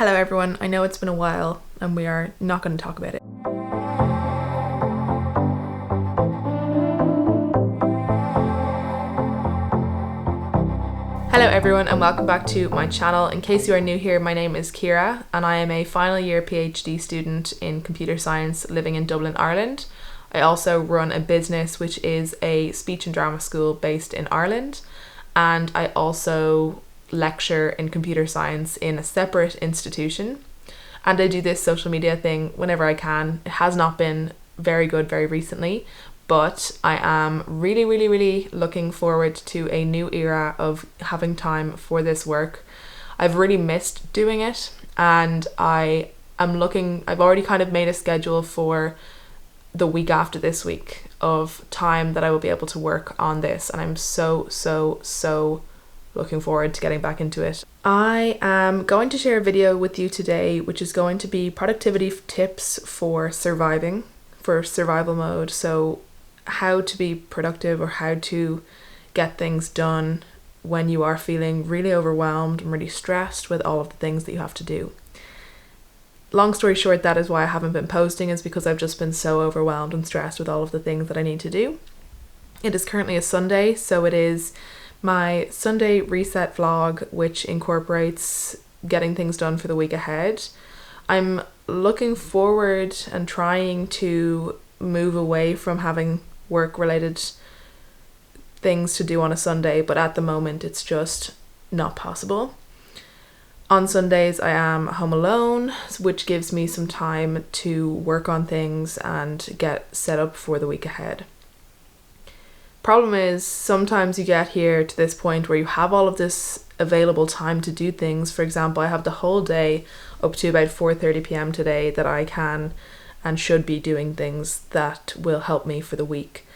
Hello everyone, I know it's been a while and we are not going to talk about it. Hello everyone and welcome back to my channel. In case you are new here, my name is Ciara and I am a final year PhD student in computer science living in Dublin, Ireland. I also run a business which is a speech and drama school based in Ireland, and I also lecture in computer science in a separate institution, and I do this social media thing whenever I can. It has not been very good very recently, but I am really looking forward to a new era of having time for this work. I've really missed doing it, and I've already kind of made a schedule for the week after this week of time that I will be able to work on this, and I'm so looking forward to getting back into it. I am going to share a video with you today which is going to be productivity tips for survival mode. So how to be productive, or how to get things done when you are feeling really overwhelmed and really stressed with all of the things that you have to do. Long story short, that is why I haven't been posting, is because I've just been so overwhelmed and stressed with all of the things that I need to do. It is currently a Sunday, so it is my Sunday reset vlog, which incorporates getting things done for the week ahead. I'm looking forward and trying to move away from having work-related things to do on a Sunday, but at the moment it's just not possible. On Sundays I am home alone, which gives me some time to work on things and get set up for the week ahead. Problem is, sometimes you get here to this point where you have all of this available time to do things. For example, I have the whole day up to about 4:30 p.m. today that I can and should be doing things that will help me for the week.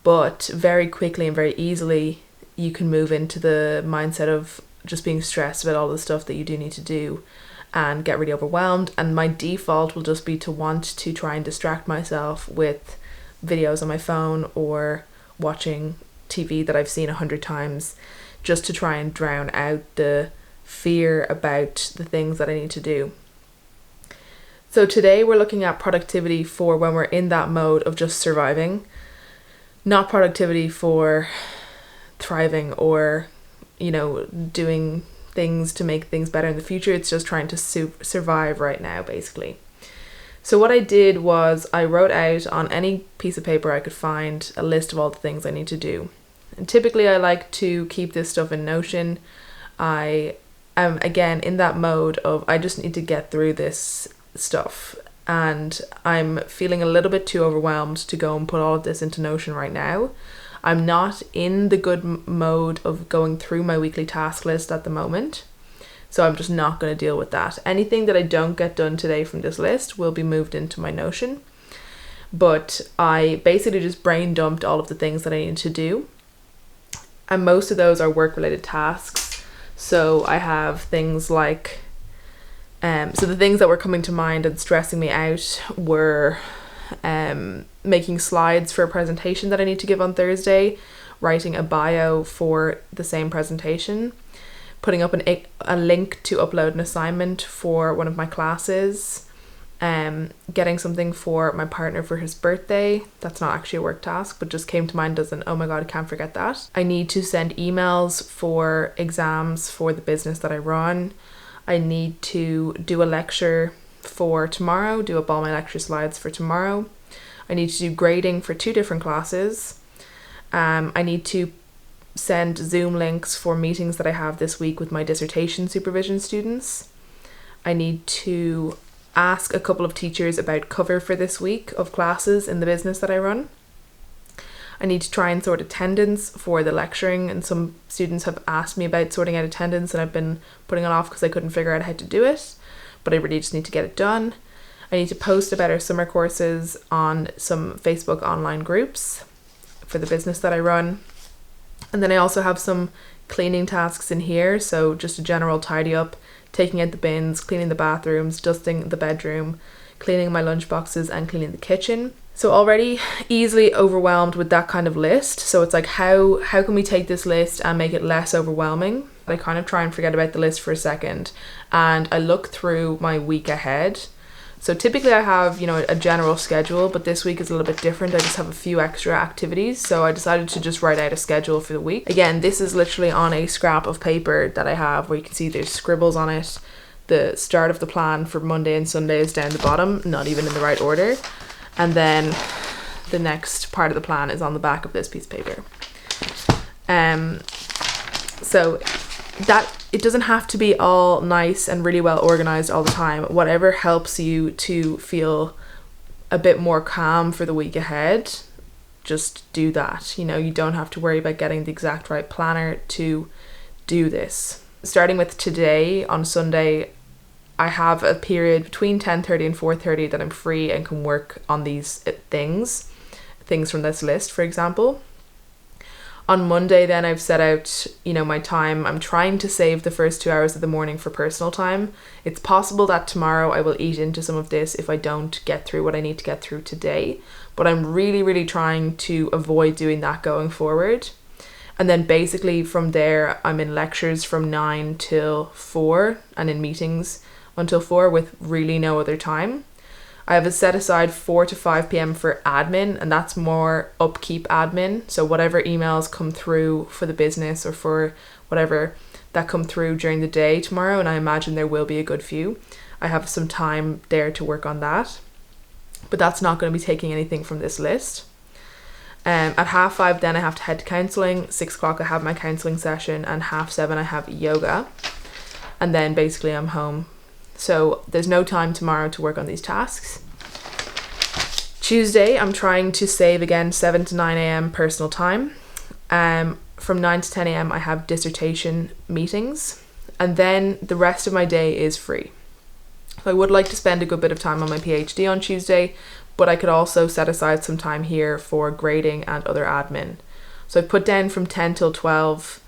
But very quickly and very easily you can move into the mindset of just being stressed about all the stuff that you do need to do and get really overwhelmed, and my default will just be to want to try and distract myself with videos on my phone or watching TV that I've seen 100 times, just to try and drown out the fear about the things that I need to do. So today we're looking at productivity for when we're in that mode of just surviving, not productivity for thriving or, doing things to make things better in the future. It's just trying to survive right now, basically. So what I did was I wrote out on any piece of paper I could find a list of all the things I need to do. And typically I like to keep this stuff in Notion. I am again in that mode of I just need to get through this stuff, and I'm feeling a little bit too overwhelmed to go and put all of this into Notion right now. I'm not in the good mode of going through my weekly task list at the moment. So I'm just not going to deal with that. Anything that I don't get done today from this list will be moved into my Notion. But I basically just brain dumped all of the things that I need to do. And most of those are work-related tasks. So I have things like, so the things that were coming to mind and stressing me out were making slides for a presentation that I need to give on Thursday, writing a bio for the same presentation, putting up a link to upload an assignment for one of my classes, getting something for my partner for his birthday. That's not actually a work task, but just came to mind as an, oh my god, I can't forget that. I need to send emails for exams for the business that I run. I need to do a lecture for tomorrow, do up all my lecture slides for tomorrow. I need to do grading for 2 different classes. I need to send Zoom links for meetings that I have this week with my dissertation supervision students. I need to ask a couple of teachers about cover for this week of classes in the business that I run. I need to try and sort attendance for the lecturing, and some students have asked me about sorting out attendance and I've been putting it off because I couldn't figure out how to do it, but I really just need to get it done. I need to post about our summer courses on some Facebook online groups for the business that I run. And then I also have some cleaning tasks in here, so just a general tidy up, taking out the bins, cleaning the bathrooms, dusting the bedroom, cleaning my lunch boxes and cleaning the kitchen. So already easily overwhelmed with that kind of list. So it's like, how can we take this list and make it less overwhelming? I kind of try and forget about the list for a second and I look through my week ahead. So typically I have, a general schedule, but this week is a little bit different. I just have a few extra activities. So I decided to just write out a schedule for the week. Again, this is literally on a scrap of paper that I have where you can see there's scribbles on it. The start of the plan for Monday and Sunday is down the bottom, not even in the right order. And then the next part of the plan is on the back of this piece of paper. So that it doesn't have to be all nice and really well organized all the time. Whatever helps you to feel a bit more calm for the week ahead, just do that. You don't have to worry about getting the exact right planner to do this. Starting with today, on Sunday, I have a period between 10:30 and 4:30 that I'm free and can work on these things from this list, for example. On Monday then I've set out, my time. I'm trying to save the first 2 hours of the morning for personal time. It's possible that tomorrow I will eat into some of this if I don't get through what I need to get through today. But I'm really, really trying to avoid doing that going forward. And then basically from there, I'm in lectures from 9 till 4 and in meetings until 4 with really no other time. I have a set aside 4 to 5 p.m. for admin, and that's more upkeep admin. So whatever emails come through for the business or for whatever that come through during the day tomorrow, and I imagine there will be a good few, I have some time there to work on that. But that's not going to be taking anything from this list. At 5:30 then I have to head to counselling. 6 o'clock I have my counselling session, and 7:30 I have yoga. And then basically I'm home. So there's no time tomorrow to work on these tasks. Tuesday, I'm trying to save again 7 to 9 a.m. personal time. From 9 to 10 a.m. I have dissertation meetings. And then the rest of my day is free. So I would like to spend a good bit of time on my PhD on Tuesday, but I could also set aside some time here for grading and other admin. So I put down from 10 till 12,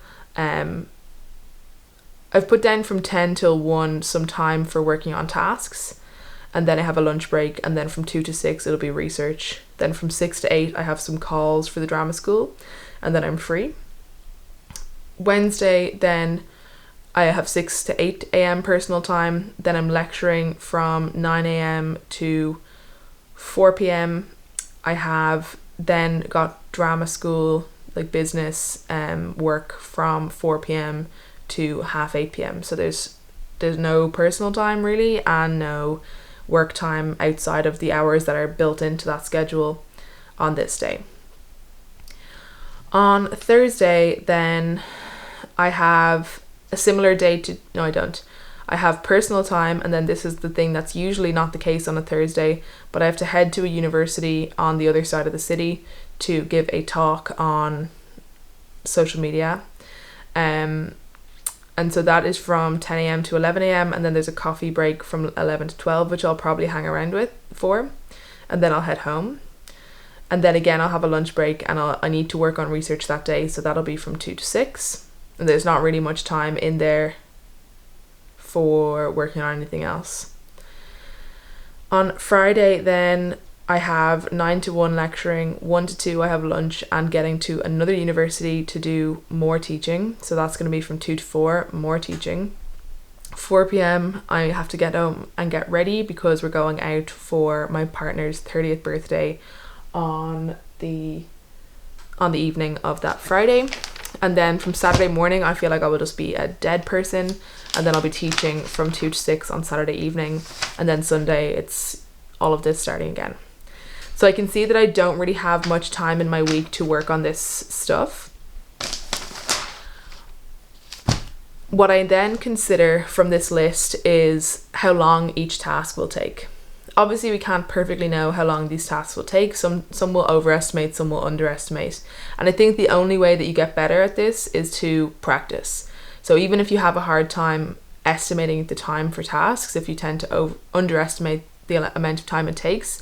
I've put down from 10 till 1 some time for working on tasks, and then I have a lunch break, and then from 2 to 6 it'll be research. Then from 6 to 8 I have some calls for the drama school, and then I'm free. Wednesday then I have 6 to 8 a.m. personal time, then I'm lecturing from 9 a.m. to 4 p.m. I have then got drama school, like business work from 4 p.m. to 8:30 p.m. So there's no personal time really, and no work time outside of the hours that are built into that schedule on this day. On Thursday then I have a similar day to, no I don't. I have personal time, and then this is the thing that's usually not the case on a Thursday, but I have to head to a university on the other side of the city to give a talk on social media. And so that is from 10 a.m. to 11 a.m. and then there's a coffee break from 11 to 12, which I'll probably hang around for, and then I'll head home. And then again I'll have a lunch break, and I need to work on research that day, so that'll be from 2 to 6. And there's not really much time in there for working on anything else. On Friday then I have 9 to 1 lecturing, 1 to 2 I have lunch, and getting to another university to do more teaching. So that's going to be from 2 to 4, more teaching. 4 p.m. I have to get home and get ready because we're going out for my partner's 30th birthday on the evening of that Friday. And then from Saturday morning I feel like I will just be a dead person, and then I'll be teaching from 2 to 6 on Saturday evening, and then Sunday it's all of this starting again. So I can see that I don't really have much time in my week to work on this stuff. What I then consider from this list is how long each task will take. Obviously we can't perfectly know how long these tasks will take. Some will overestimate, some will underestimate. And I think the only way that you get better at this is to practice. So even if you have a hard time estimating the time for tasks, if you tend to underestimate the amount of time it takes,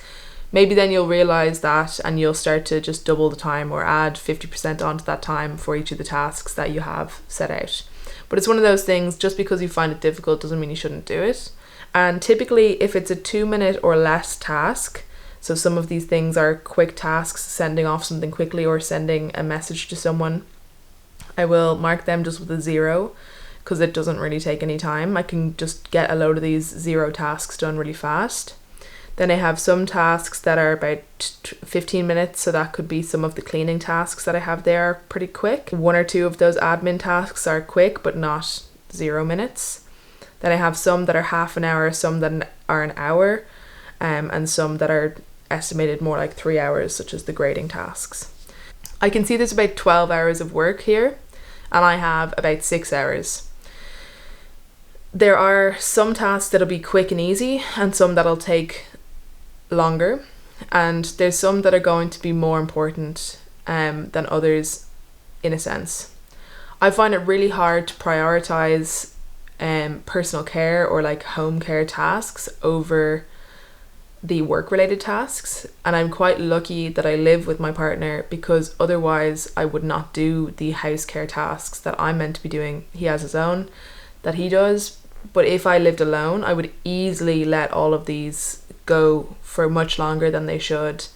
maybe then you'll realize that and you'll start to just double the time or add 50% onto that time for each of the tasks that you have set out. But it's one of those things, just because you find it difficult doesn't mean you shouldn't do it. And typically if it's a 2-minute or less task, so some of these things are quick tasks, sending off something quickly or sending a message to someone, I will mark them just with a 0 because it doesn't really take any time. I can just get a load of these 0 tasks done really fast. Then I have some tasks that are about 15 minutes, so that could be some of the cleaning tasks that I have there, pretty quick. 1 or 2 of those admin tasks are quick, but not 0 minutes. Then I have some that are half an hour, some that are an hour, and some that are estimated more like 3 hours, such as the grading tasks. I can see there's about 12 hours of work here, and I have about 6 hours. There are some tasks that'll be quick and easy, and some that'll take longer, and there's some that are going to be more important than others, in a sense. I find it really hard to prioritize personal care or like home care tasks over the work related tasks, and I'm quite lucky that I live with my partner, because otherwise I would not do the house care tasks that I'm meant to be doing. He has his own that he does, but if I lived alone, I would easily let all of these go for much longer than they should,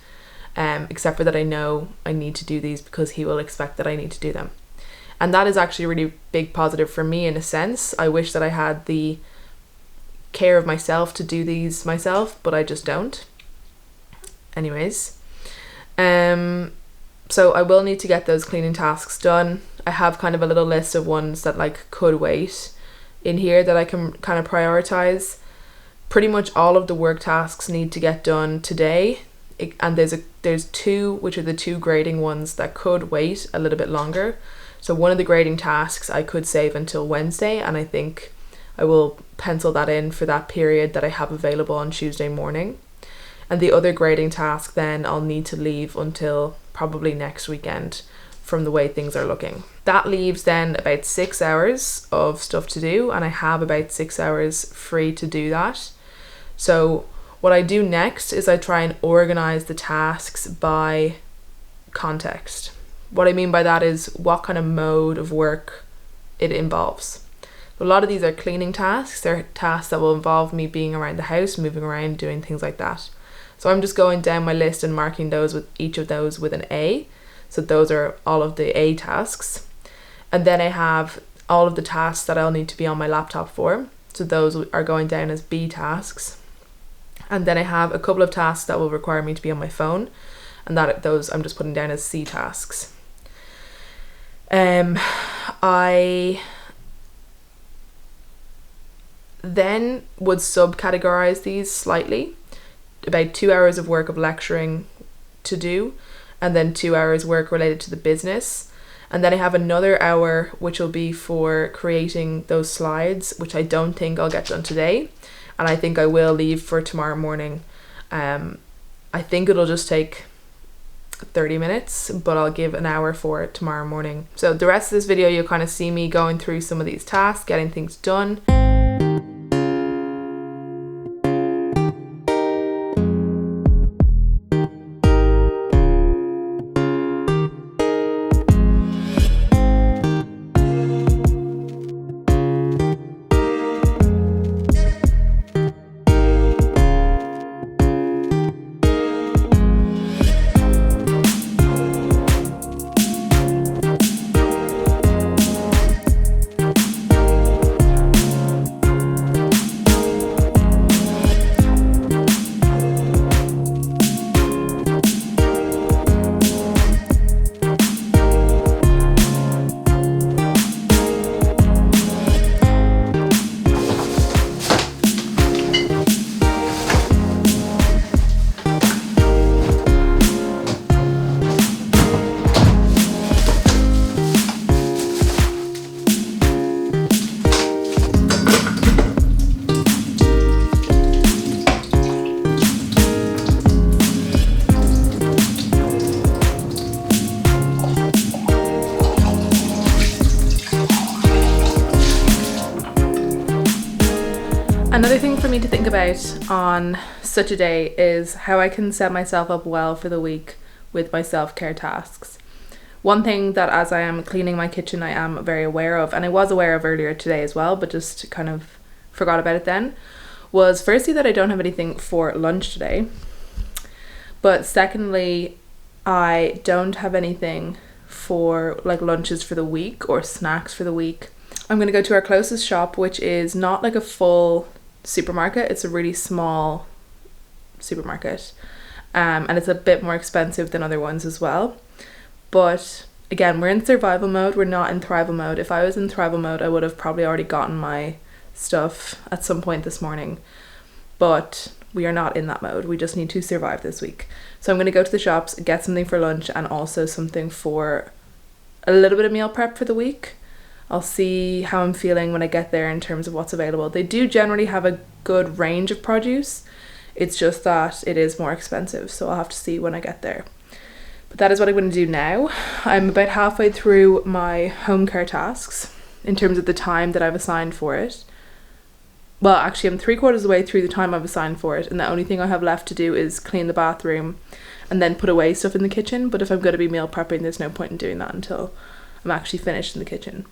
except for that I know I need to do these because he will expect that I need to do them. And that is actually a really big positive for me, in a sense. I wish that I had the care of myself to do these myself, but I just don't. Anyways, so I will need to get those cleaning tasks done. I have kind of a little list of ones that like could wait in here that I can kind of prioritize. Pretty much all of the work tasks need to get done today, and there's 2, which are the 2 grading ones, that could wait a little bit longer. So one of the grading tasks I could save until Wednesday, and I think I will pencil that in for that period that I have available on Tuesday morning. And the other grading task then I'll need to leave until probably next weekend, from the way things are looking. That leaves then about 6 hours of stuff to do, and I have about 6 hours free to do that. So what I do next is I try and organize the tasks by context. What I mean by that is what kind of mode of work it involves. A lot of these are cleaning tasks. They're tasks that will involve me being around the house, moving around, doing things like that. So I'm just going down my list and marking those with each of those with an A. So those are all of the A tasks. And then I have all of the tasks that I'll need to be on my laptop for. So those are going down as B tasks. And then I have a couple of tasks that will require me to be on my phone, and those I'm just putting down as C tasks. I then would subcategorize these slightly. About 2 hours of work of lecturing to do, and then 2 hours work related to the business. And then I have another hour which will be for creating those slides, which I don't think I'll get done today, and I think I will leave for tomorrow morning. I think it'll just take 30 minutes, but I'll give an hour for it tomorrow morning. So the rest of this video, you'll kind of see me going through some of these tasks, getting things done. Another thing for me to think about on such a day is how I can set myself up well for the week with my self-care tasks. One thing that as I am cleaning my kitchen I am very aware of, and I was aware of earlier today as well, but just kind of forgot about it then, was firstly that I don't have anything for lunch today, but secondly I don't have anything for like lunches for the week or snacks for the week. I'm going to go to our closest shop, which is not like a full supermarket. It's a really small supermarket. And it's a bit more expensive than other ones as well. But again, we're in survival mode. We're not in thrival mode. If I was in thrival mode, I would have probably already gotten my stuff at some point this morning. But we are not in that mode. We just need to survive this week. So I'm going to go to the shops, get something for lunch and also something for a little bit of meal prep for the week. I'll see how I'm feeling when I get there in terms of what's available. They do generally have a good range of produce. It's just that it is more expensive, so I'll have to see when I get there. But that is what I'm going to do now. I'm about halfway through my home care tasks in terms of the time that I've assigned for it. Well, actually, I'm 3/4 of the way through the time I've assigned for it, and the only thing I have left to do is clean the bathroom and then put away stuff in the kitchen. But if I'm going to be meal prepping, there's no point in doing that until I'm actually finished in the kitchen.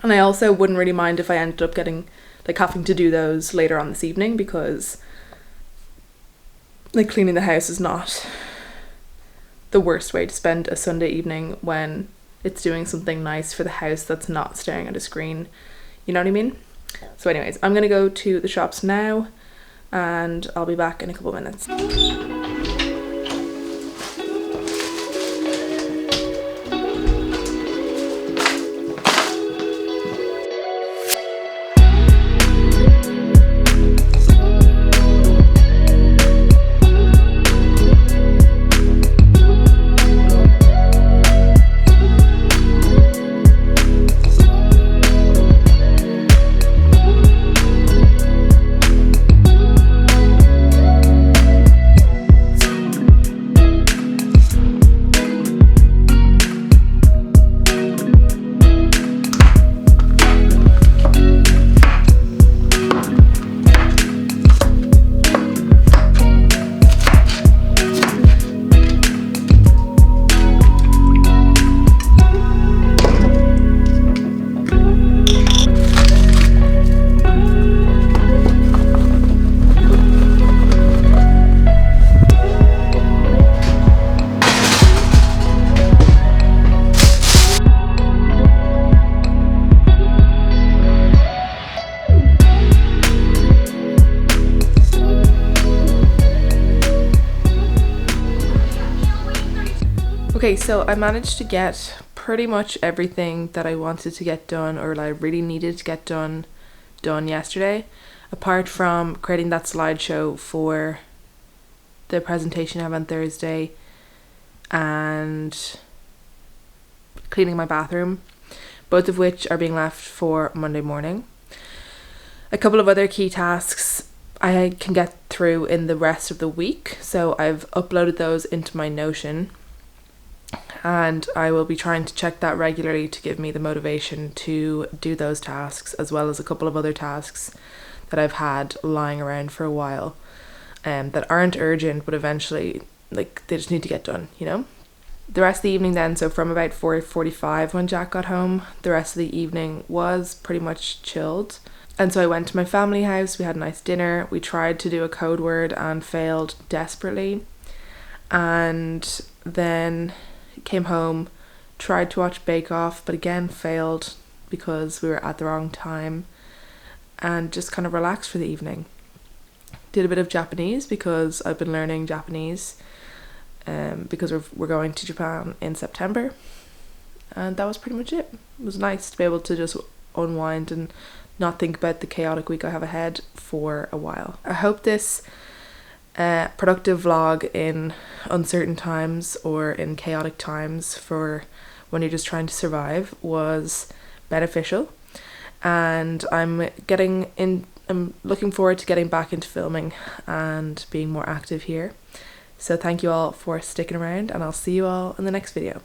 And I also wouldn't really mind if I ended up having to do those later on this evening, because cleaning the house is not the worst way to spend a Sunday evening when it's doing something nice for the house that's not staring at a screen. You know what I mean? So anyways, I'm gonna go to the shops now and I'll be back in a couple of minutes. Okay, so I managed to get pretty much everything that I wanted to get done, or I really needed to get done yesterday, apart from creating that slideshow for the presentation I have on Thursday and cleaning my bathroom, both of which are being left for Monday morning. A couple of other key tasks I can get through in the rest of the week, so I've uploaded those into my Notion, and I will be trying to check that regularly to give me the motivation to do those tasks, as well as a couple of other tasks that I've had lying around for a while, that aren't urgent, but eventually they just need to get done, you know. The rest of the evening then, so from about 4:45 when Jack got home, the rest of the evening was pretty much chilled. And so I went to my family house, we had a nice dinner, we tried to do a code word and failed desperately, and then came home, tried to watch Bake Off, but again failed because we were at the wrong time, and just kind of relaxed for the evening. Did a bit of Japanese because I've been learning Japanese because we're going to Japan in September, and that was pretty much it. It was nice to be able to just unwind and not think about the chaotic week I have ahead for a while. I hope this productive vlog in uncertain times or in chaotic times for when you're just trying to survive was beneficial, and I'm looking forward to getting back into filming and being more active here. So thank you all for sticking around, and I'll see you all in the next video.